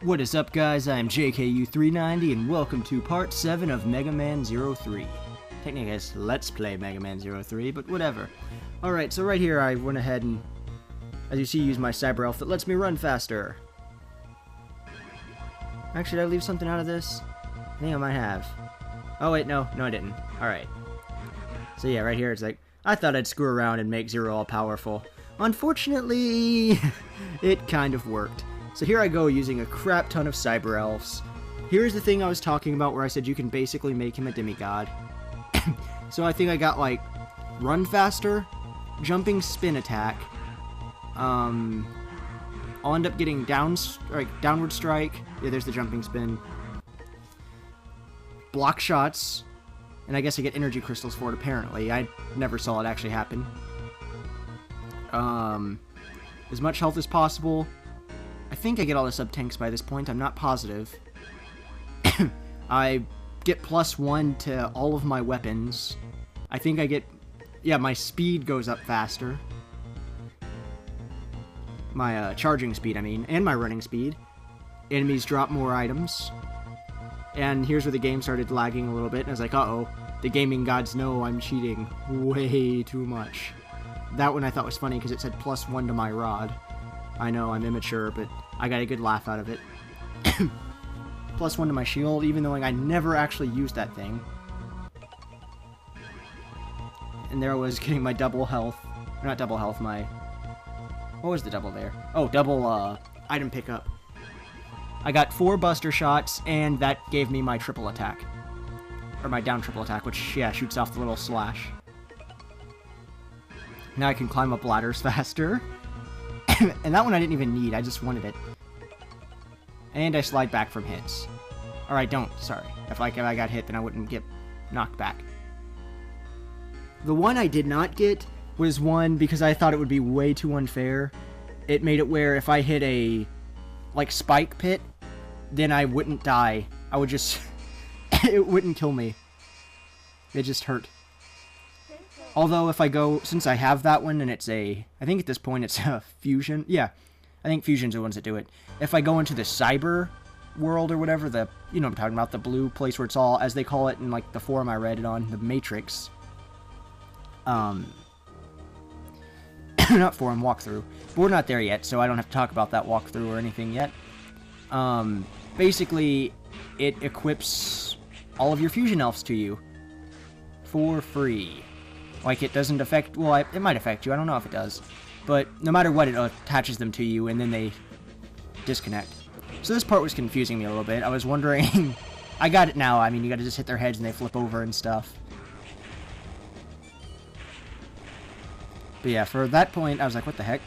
What is up, guys? I'm JKU390 and welcome to part 7 of Mega Man 03. Technically, I guess Let's Play Mega Man 03, but whatever. Alright, so right here I went ahead and, as you see, use my Cyber Elf that lets me run faster. Actually, did I leave something out of this? I think I might have. Oh wait, no I didn't. Alright. So yeah, right here it's like, I thought I'd screw around and make Zero all powerful. Unfortunately, it kind of worked. So here I go using a crap ton of Cyber Elves. Here's the thing I was talking about where I said you can basically make him a demigod. So I think I got like run faster, jumping spin attack. I'll end up getting downward strike. Yeah, there's the jumping spin. Block shots. And I guess I get energy crystals for it apparently. I never saw it actually happen. As much health as possible. I think I get all the sub-tanks by this point, I'm not positive. I get +1 to all of my weapons. I think I get... yeah, my speed goes up faster. My charging speed, I mean, and my running speed. Enemies drop more items. And here's where the game started lagging a little bit, and I was like, uh-oh, the gaming gods know I'm cheating way too much. That one I thought was funny because it said +1 to my rod. I know, I'm immature, but I got a good laugh out of it. +1 to my shield, even though I never actually used that thing. And there I was getting my double health. Or not double health, my... what was the double there? Oh, double item pickup. I got 4 buster shots, and that gave me my triple attack. Or my down triple attack, which, yeah, shoots off the little slash. Now I can climb up ladders faster. And that one I didn't even need, I just wanted it. And I slide back from hits. Or I don't, sorry. If I got hit, then I wouldn't get knocked back. The one I did not get was one because I thought it would be way too unfair. It made it where if I hit a, like, spike pit, then I wouldn't die. I would just... it wouldn't kill me. It just hurt. Although, if I go, since I have that one, and it's a, I think at this point it's a fusion. Yeah, I think fusions are the ones that do it. If I go into the cyber world or whatever, the, you know what I'm talking about, the blue place where it's all, as they call it in, like, the forum I read it on, the Matrix. Not forum, walkthrough. But we're not there yet, so I don't have to talk about that walkthrough or anything yet. Basically, it equips all of your fusion elves to you. For free. Like, it doesn't affect... well, it might affect you. I don't know if it does. But no matter what, it attaches them to you, and then they disconnect. So this part was confusing me a little bit. I was wondering... I got it now. I mean, you gotta just hit their heads, and they flip over and stuff. But yeah, for that point, I was like, what the heck?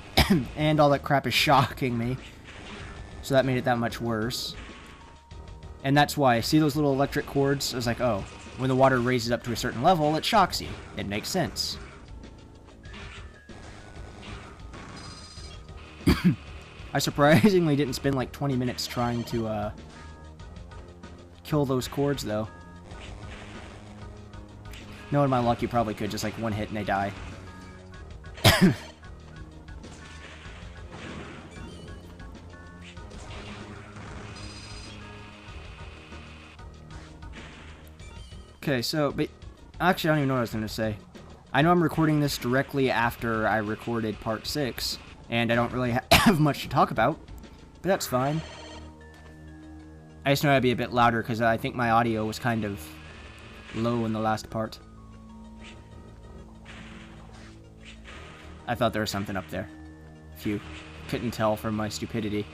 And all that crap is shocking me. So that made it that much worse. And that's why, see those little electric cords? I was like, oh... when the water raises up to a certain level, it shocks you. It makes sense. I surprisingly didn't spend like 20 minutes trying to kill those cords, though. Knowing my luck, you probably could, just like one hit and they die. Okay, so, but actually I don't even know what I was going to say. I know I'm recording this directly after I recorded part 6, and I don't really have much to talk about, but that's fine. I just know I'd be a bit louder because I think my audio was kind of low in the last part. I thought there was something up there, if you couldn't tell from my stupidity.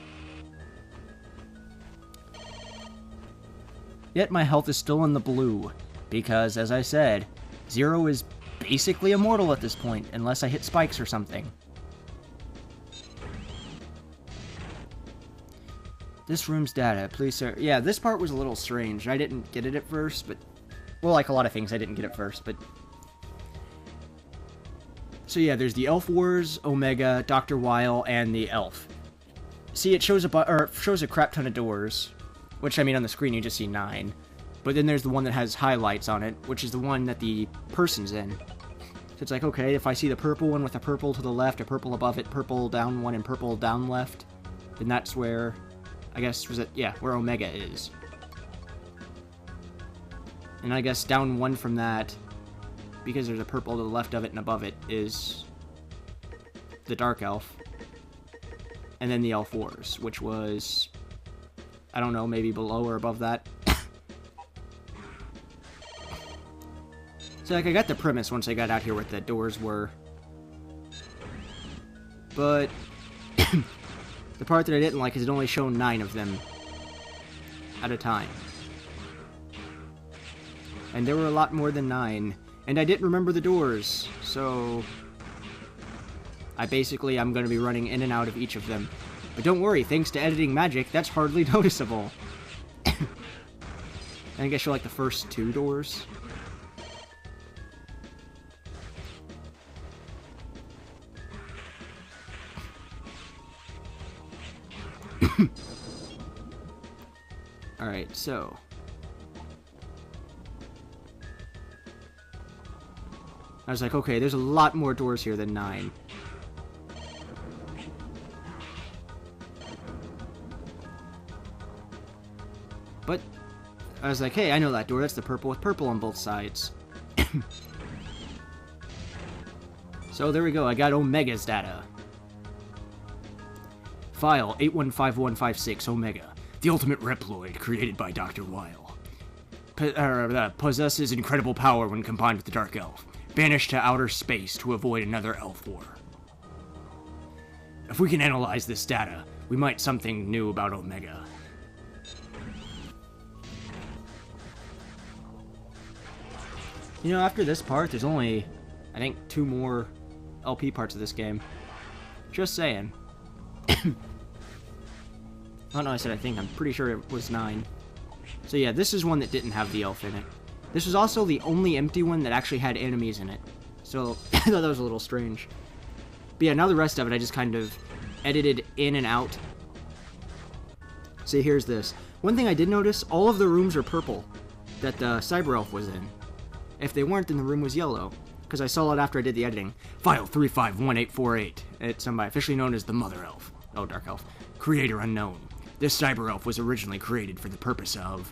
Yet my health is still in the blue. Because, as I said, Zero is basically immortal at this point, unless I hit spikes or something. This room's data, please sir. Yeah, this part was a little strange. I didn't get it at first, but... well, like a lot of things, I didn't get it first, but... so yeah, there's the Elf Wars, Omega, Dr. Weil, and the Elf. See, it shows a crap ton of doors. Which, I mean, on the screen you just see 9. But then there's the one that has highlights on it, which is the one that the person's in. So it's like, okay, if I see the purple one with a purple to the left, a purple above it, purple down one, and purple down left, then that's where I guess, was it? Yeah, where Omega is. And I guess down one from that, because there's a purple to the left of it and above it, is the Dark Elf. And then the Elf Wars, which was, I don't know, maybe below or above that. So, like, I got the premise once I got out here what the doors were. But the part that I didn't like is it only showed 9 of them at a time. And there were a lot more than 9. And I didn't remember the doors, so I'm going to be running in and out of each of them. But don't worry, thanks to editing magic, that's hardly noticeable. I think I show like the first 2 doors. Alright, so I was like, okay, there's a lot more doors here than 9. But I was like, hey, I know that door. That's the purple with purple on both sides. So there we go. I got Omega's data. File 815156 Omega. The ultimate Reploid created by Dr. Weil. Possesses incredible power when combined with the Dark Elf. Banished to outer space to avoid another Elf War. If we can analyze this data, we might something new about Omega. You know, after this part, there's only, I think, 2 more LP parts of this game. Just saying. Oh no, I said I think. I'm pretty sure it was 9. So yeah, this is one that didn't have the elf in it. This was also the only empty one that actually had enemies in it. So, I thought that was a little strange. But yeah, now the rest of it I just kind of edited in and out. See, here's this. One thing I did notice, all of the rooms are purple that the Cyber Elf was in. If they weren't, then the room was yellow. Because I saw it after I did the editing. File 351848. It's officially known as the Mother Elf. Oh, Dark Elf. Creator unknown. This Cyber Elf was originally created for the purpose of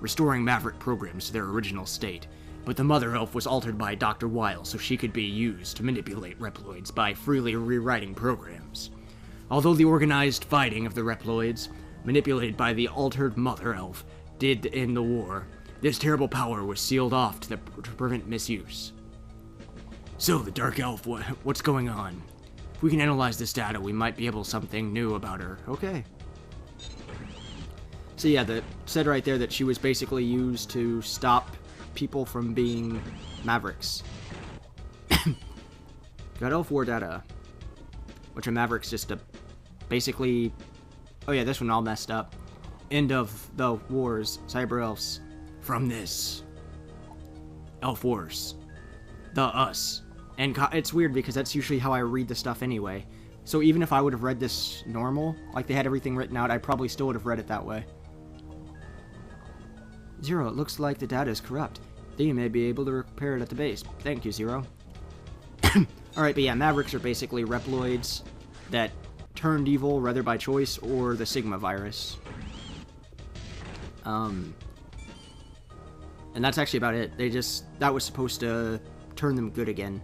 restoring Maverick programs to their original state, but the Mother Elf was altered by Dr. Weil so she could be used to manipulate Reploids by freely rewriting programs. Although the organized fighting of the Reploids, manipulated by the altered Mother Elf, did end the war, this terrible power was sealed off to prevent misuse. So, the Dark Elf, what's going on? If we can analyze this data, we might be able to something new about her. Okay. So yeah, that said right there that she was basically used to stop people from being Mavericks. Got Elf War data. Which a Mavericks just a basically... Oh yeah, this one all messed up. End of the wars, Cyber Elves. From this. Elf Wars. The Us. And it's weird because that's usually how I read the stuff anyway. So even if I would have read this normal, like they had everything written out, I probably still would have read it that way. Zero, it looks like the data is corrupt. Then you may be able to repair it at the base. Thank you, Zero. Alright, but yeah, Mavericks are basically Reploids that turned evil, whether by choice or the Sigma virus. And that's actually about it. That was supposed to turn them good again.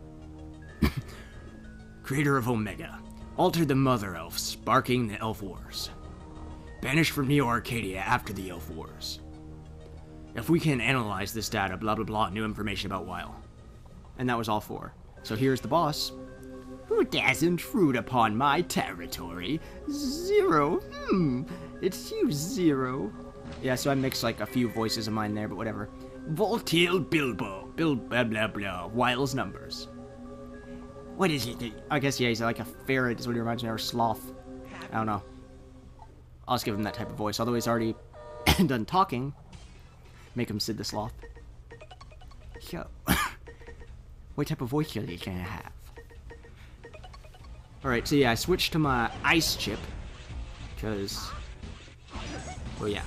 Creator of Omega. Altered the Mother Elf, sparking the Elf Wars. Banished from Neo Arcadia after the Elf Wars. If we can analyze this data, blah blah blah, new information about Weil. And that was all 4. So here's the boss. Who dares intrude upon my territory? Zero. It's you, Zero. Yeah, so I mixed like a few voices of mine there, but whatever. Voltil Bilbo. Blah blah blah. Weil's numbers. What is he? I guess, yeah, he's like a ferret is what he reminds me of, or sloth. I don't know. I'll just give him that type of voice, although he's already done talking. Make him Sid the Sloth. Yo. What type of voice can I have? Alright, so yeah, I switched to my ice chip. Because... well, yeah.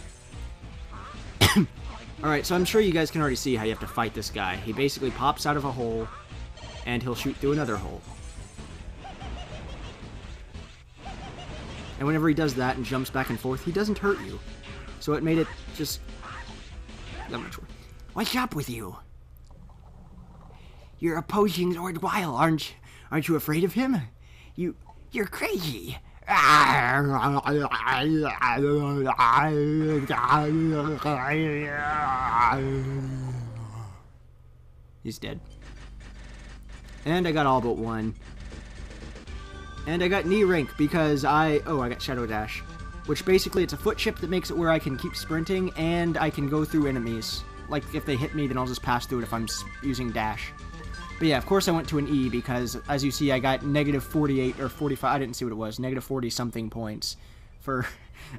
Alright, so I'm sure you guys can already see how you have to fight this guy. He basically pops out of a hole, and he'll shoot through another hole. And whenever he does that and jumps back and forth, he doesn't hurt you. So it made it just that much worse. What's up with you? You're opposing Lord Weil, aren't you afraid of him? You're crazy. He's dead. And I got all but one. And I got knee rank because I got Shadow Dash. Which basically it's a foot chip that makes it where I can keep sprinting and I can go through enemies. Like if they hit me, then I'll just pass through it if I'm using dash. But yeah, of course I went to an E because, as you see, I got negative 48 or 45, I didn't see what it was, negative 40 something points for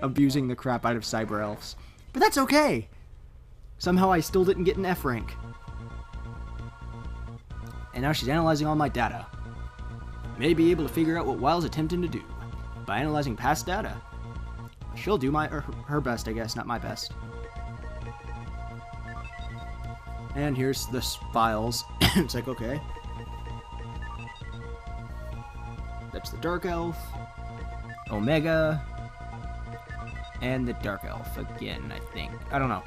abusing the crap out of Cyber Elves. But that's okay! Somehow I still didn't get an F rank. And now she's analyzing all my data. May be able to figure out what Wile's attempting to do by analyzing past data. She'll do her best, I guess, not my best. And here's the files. It's like, okay. That's the Dark Elf. Omega. And the Dark Elf again, I think. I don't know.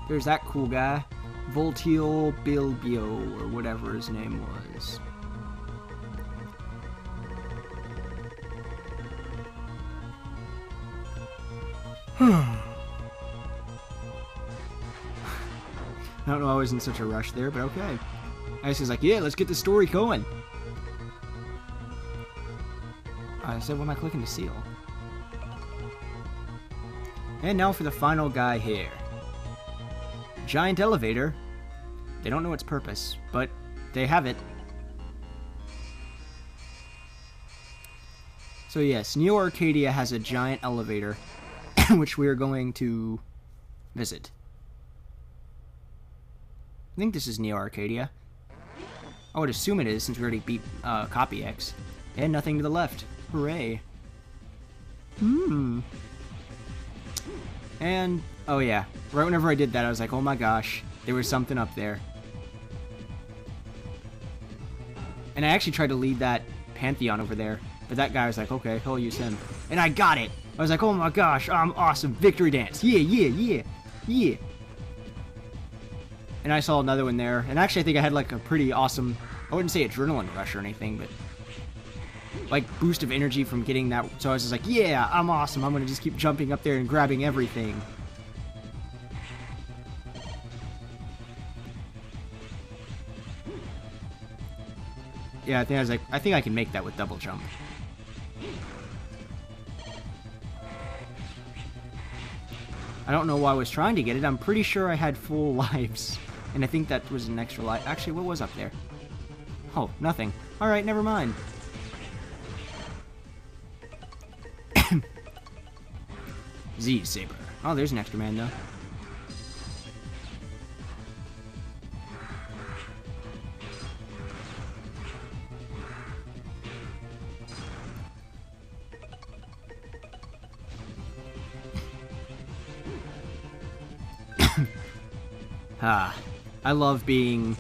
There's that cool guy. Voltil Bilbio, or whatever his name was. I don't know, I was in such a rush there, but okay. Ice is like, yeah, let's get the story going. I said, what am I clicking to seal? And now for the final guy here. Giant elevator. They don't know its purpose, but they have it. So yes, Neo Arcadia has a giant elevator, which we are going to visit. I think this is Neo Arcadia. I would assume it is, since we already beat Copy X. And nothing to the left. Hooray. And, oh yeah, right whenever I did that, I was like, oh my gosh, there was something up there. And I actually tried to lead that Pantheon over there, but that guy was like, okay, I'll use him. And I got it! I was like, oh my gosh, I'm awesome, victory dance, yeah, yeah, yeah, yeah. And I saw another one there, and actually I think I had like a pretty awesome, I wouldn't say adrenaline rush or anything, but like boost of energy from getting that. So I was just like, yeah, I'm awesome, I'm gonna just keep jumping up there and grabbing everything. Yeah, I was like, I think I can make that with double jump. I don't know why I was trying to get it. I'm pretty sure I had full lives. And I think that was an extra life. Actually, what was up there? Oh, nothing. Alright, never mind. Z Saber. Oh, there's an extra man, though. I love being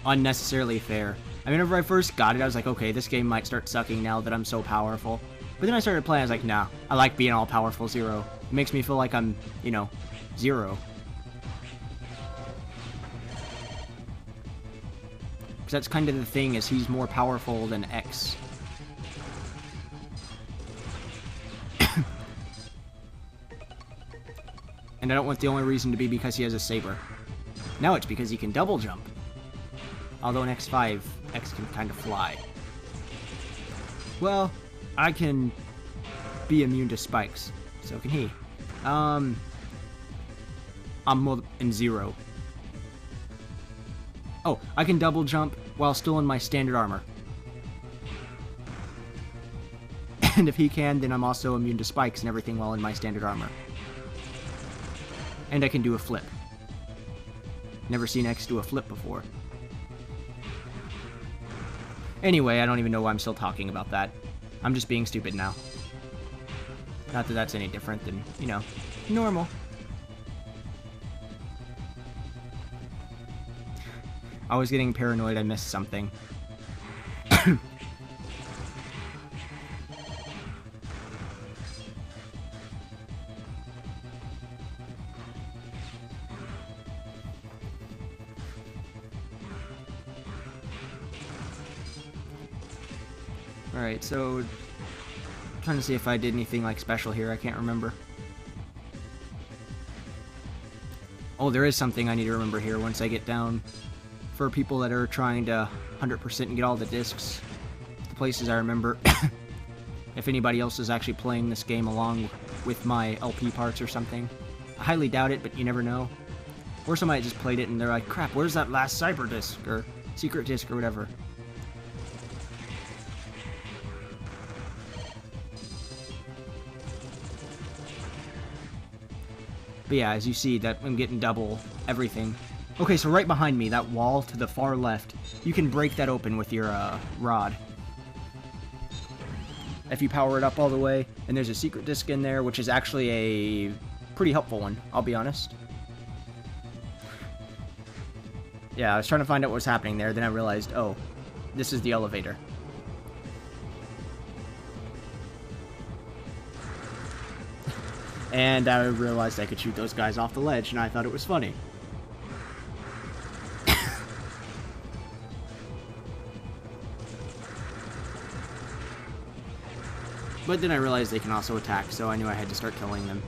unnecessarily fair. I mean, whenever I first got it, I was like, okay, this game might start sucking now that I'm so powerful. But then I started playing, I was like, nah, I like being all-powerful Zero. It makes me feel like I'm, you know, Zero. Because that's kind of the thing, is he's more powerful than X. And I don't want the only reason to be because he has a saber. Now it's because he can double jump. Although in X5, X can kind of fly. Well, I can be immune to spikes. So can he. I'm in Zero. Oh, I can double jump while still in my standard armor. And if he can, then I'm also immune to spikes and everything while in my standard armor. And I can do a flip. Never seen X do a flip before. Anyway, I don't even know why I'm still talking about that. I'm just being stupid now. Not that that's any different than, you know, normal. I was getting paranoid I missed something. Alright, so trying to see if I did anything like special here. I can't remember. Oh, there is something I need to remember here once I get down. For people that are trying to 100% and get all the discs, the places I remember. If anybody else is actually playing this game along with my LP parts or something. I highly doubt it, but you never know. Or somebody just played it and they're like, crap, where's that last cyber disc or secret disc or whatever. But yeah, as you see, that I'm getting double everything. Okay, so right behind me, that wall to the far left, you can break that open with your rod. If you power it up all the way, and there's a secret disc in there, which is actually a pretty helpful one, I'll be honest. Yeah, I was trying to find out what was happening there, then I realized, oh, this is the elevator. And I realized I could shoot those guys off the ledge, and I thought it was funny. But then I realized they can also attack, so I knew I had to start killing them.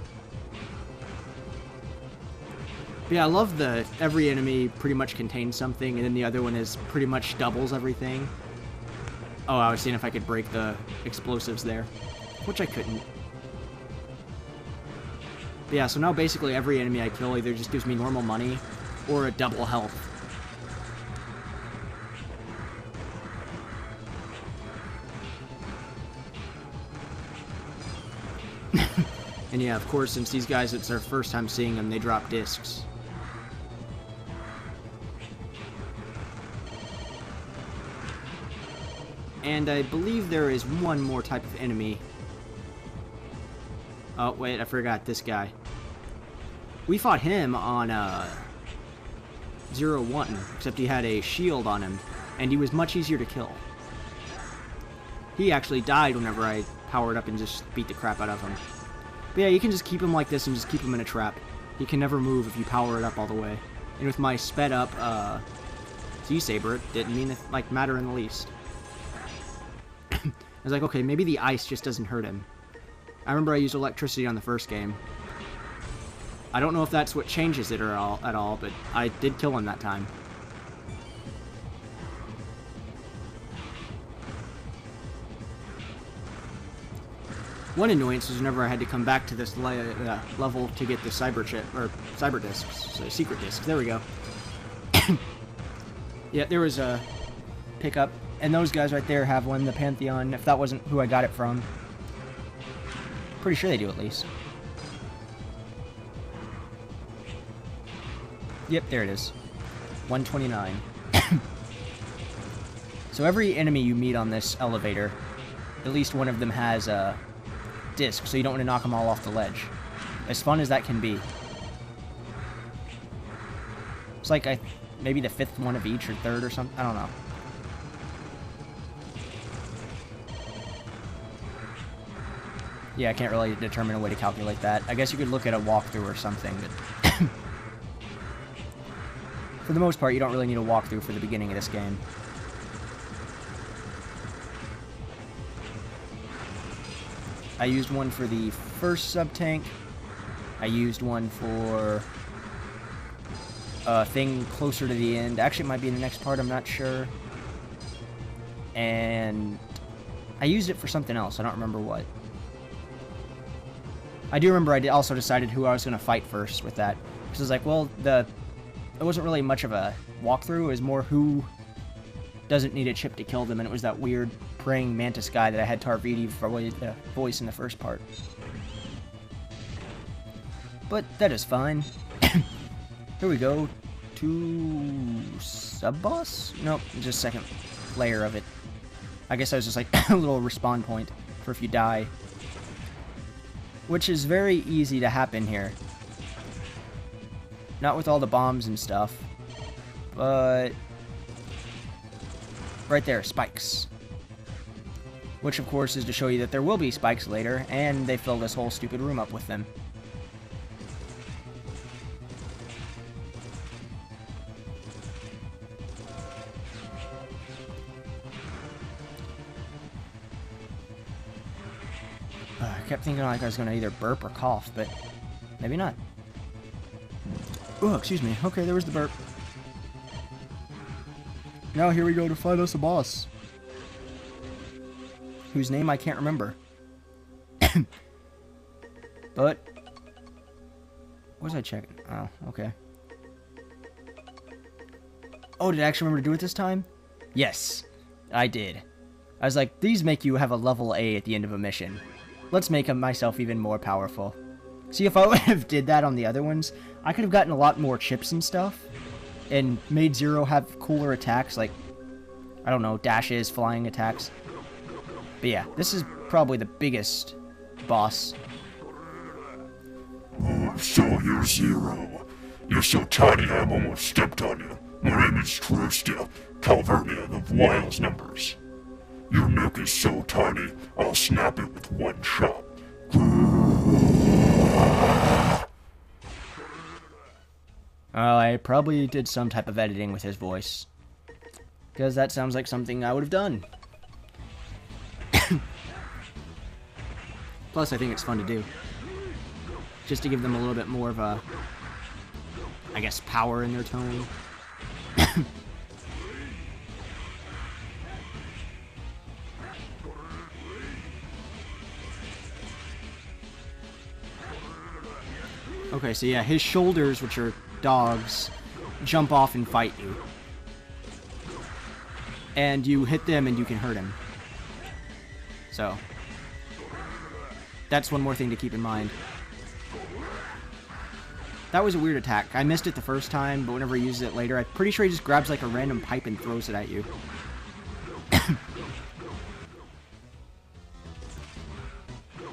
But yeah, I love the every enemy pretty much contains something, and then the other one is pretty much doubles everything. Oh, I was seeing if I could break the explosives there, which I couldn't. But yeah, so now basically every enemy I kill either just gives me normal money or a double health. And yeah, of course, since these guys, it's their first time seeing them, they drop discs. And I believe there is one more type of enemy. Oh, wait, I forgot this guy. We fought him on 0-1, except he had a shield on him, and he was much easier to kill. He actually died whenever I powered up and just beat the crap out of him. But yeah, you can just keep him like this and just keep him in a trap. He can never move if you power it up all the way. And with my sped up Z-Saber, it didn't mean like matter in the least. I was like, okay, maybe the ice just doesn't hurt him. I remember I used electricity on the first game. I don't know if that's what changes it at all, but I did kill him that time. One annoyance was whenever I had to come back to this level to get the cyber chip, or cyber discs, so secret discs. There we go. Yeah, there was a pickup, and those guys right there have one, the Pantheon, if that wasn't who I got it from. Pretty sure they do, at least. Yep, there it is. 129. So every enemy you meet on this elevator, at least one of them has a disc, so you don't want to knock them all off the ledge. As fun as that can be. It's like maybe the 5th one of each or 3rd or something. I don't know. Yeah, I can't really determine a way to calculate that. I guess you could look at a walkthrough or something, but for the most part, you don't really need a walkthrough for the beginning of this game. I used one for the first sub-tank. I used one for a thing closer to the end. Actually, it might be in the next part, I'm not sure. And I used it for something else. I don't remember what. I do remember I also decided who I was going to fight first with that. Because I was like, well, it wasn't really much of a walkthrough. It was more who doesn't need a chip to kill them. And it was that weird praying mantis guy that I had Tarvidi voice in the first part. But that is fine. Here we go to sub-boss? Nope, just second layer of it. I guess I was just like a little respawn point for if you die. Which is very easy to happen here. Not with all the bombs and stuff. But right there, spikes. Which, of course, is to show you that there will be spikes later, and they fill this whole stupid room up with them. I kept thinking like I was going to either burp or cough, but maybe not. Oh, excuse me. Okay, there was the burp. Now here we go to find us a boss. Whose name I can't remember. But... what was I checking? Oh, okay. Oh, did I actually remember to do it this time? Yes, I did. I was like, these make you have a level A at the end of a mission. Let's make myself even more powerful. See, if I would have did that on the other ones, I could have gotten a lot more chips and stuff, and made Zero have cooler attacks, like, I don't know, dashes, flying attacks. But yeah, this is probably the biggest boss. Oh, so you're Zero. You're so tiny I've almost stepped on you. My name is Tretista, Calvernian of Wiles numbers. Your neck is so tiny, I'll snap it with one shot. I probably did some type of editing with his voice. Because that sounds like something I would have done. Plus, I think it's fun to do. Just to give them a little bit more of a, I guess, power in their tone. Okay, so yeah, his shoulders, which are dogs, jump off and fight you. And you hit them and you can hurt him. So, that's one more thing to keep in mind. That was a weird attack. I missed it the first time, but whenever he uses it later, I'm pretty sure he just grabs like a random pipe and throws it at you.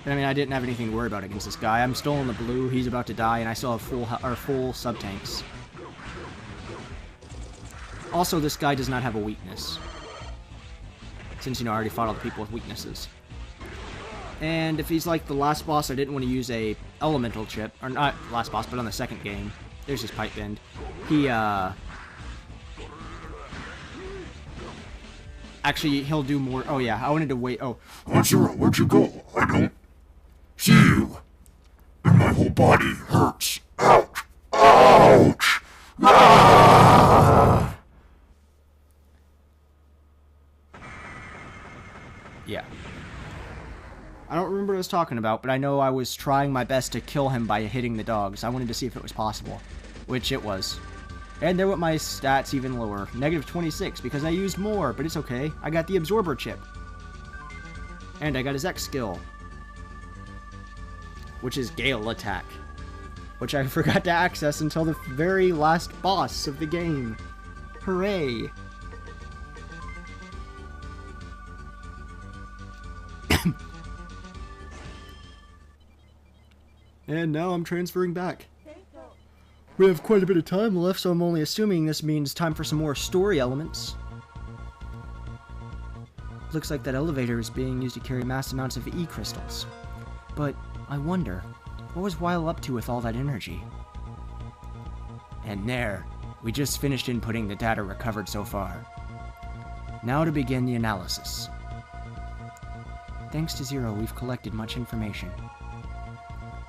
But I mean, I didn't have anything to worry about against this guy. I'm still in the blue, he's about to die, and I still have full sub-tanks. Also, this guy does not have a weakness. Since, you know, I already fought all the people with weaknesses. And if he's like the last boss, I didn't want to use a elemental chip. Or not last boss, but on the second game. There's his pipe bend. He, actually, he'll do more. Oh, yeah, I wanted to wait. Oh. Zero, where'd you go? I don't see you. And my whole body hurts. Ouch. Ouch. Ah! Yeah. I don't remember what I was talking about, but I know I was trying my best to kill him by hitting the dogs. I wanted to see if it was possible, which it was. And there went my stats even lower. -26, because I used more, but it's okay. I got the absorber chip. And I got his X skill, which is Gale Attack, which I forgot to access until the very last boss of the game. Hooray! And now I'm transferring back. We have quite a bit of time left, so I'm only assuming this means time for some more story elements. Looks like that elevator is being used to carry mass amounts of E-crystals. But I wonder, what was Weil up to with all that energy? And there, we just finished inputting the data recovered so far. Now to begin the analysis. Thanks to Zero, we've collected much information.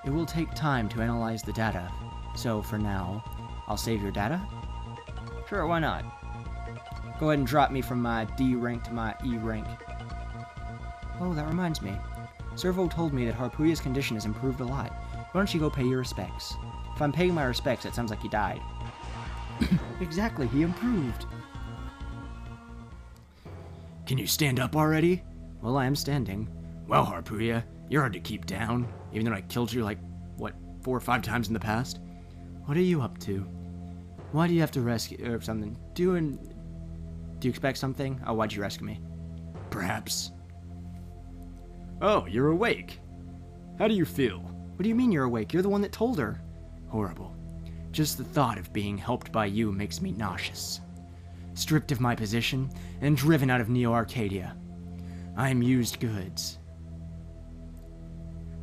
It will take time to analyze the data, so for now, I'll save your data? Sure, why not? Go ahead and drop me from my D rank to my E rank. Oh, that reminds me. Servo told me that Harpuya's condition has improved a lot. Why don't you go pay your respects? If I'm paying my respects, it sounds like he died. Exactly, he improved. Can you stand up already? Well, I am standing. Well, Harpuya, you're hard to keep down, even though I killed you like, what, 4 or 5 times in the past? What are you up to? Why do you have to rescue, or something? Do you expect something? Oh, why'd you rescue me? Perhaps. Oh, you're awake. How do you feel? What do you mean you're awake? You're the one that told her. Horrible. Just the thought of being helped by you makes me nauseous. Stripped of my position and driven out of Neo Arcadia. I'm used goods.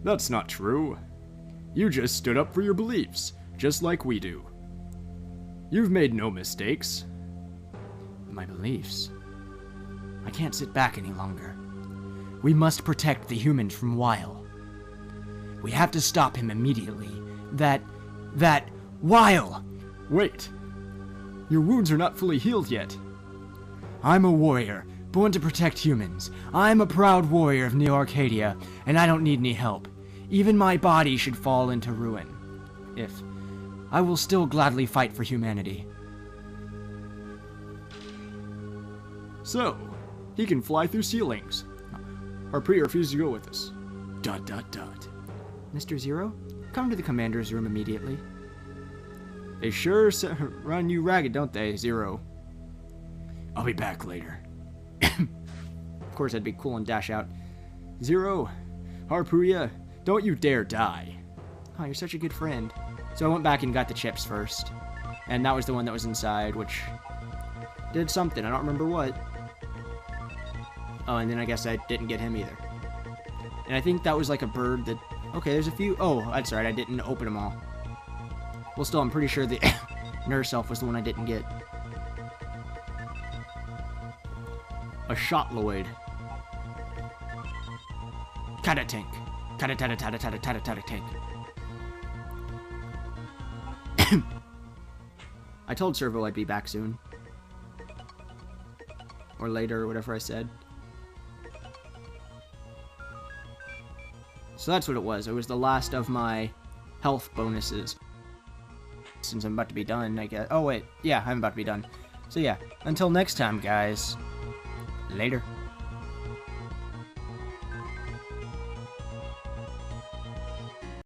That's not true. You just stood up for your beliefs, just like we do. You've made no mistakes. My beliefs. I can't sit back any longer. We must protect the humans from Weil. We have to stop him immediately. That Weil! Wait. Your wounds are not fully healed yet. I'm a warrior, born to protect humans. I'm a proud warrior of Neo Arcadia, and I don't need any help. Even my body should fall into ruin. I will still gladly fight for humanity. So, he can fly through ceilings. Harpy refused to go with us. ... Mr. Zero, come to the commander's room immediately. They sure run you ragged, don't they, Zero? I'll be back later. Of course, I'd be cool and dash out. Zero, Harpuya, don't you dare die. Oh, you're such a good friend. So I went back and got the chips first. And that was the one that was inside, which did something. I don't remember what. Oh, and then I guess I didn't get him either. And I think that was like a bird that... Okay, there's a few... Oh, that's right, I didn't open them all. Well, still, I'm pretty sure the nurse elf was the one I didn't get. A shotloid. Kata tank. Kata tank. I told Servo I'd be back soon. Or later, or whatever I said. So that's what it was. It was the last of my health bonuses. Since I'm about to be done, I guess. Oh, wait. Yeah, I'm about to be done. So yeah, until next time, guys. Later.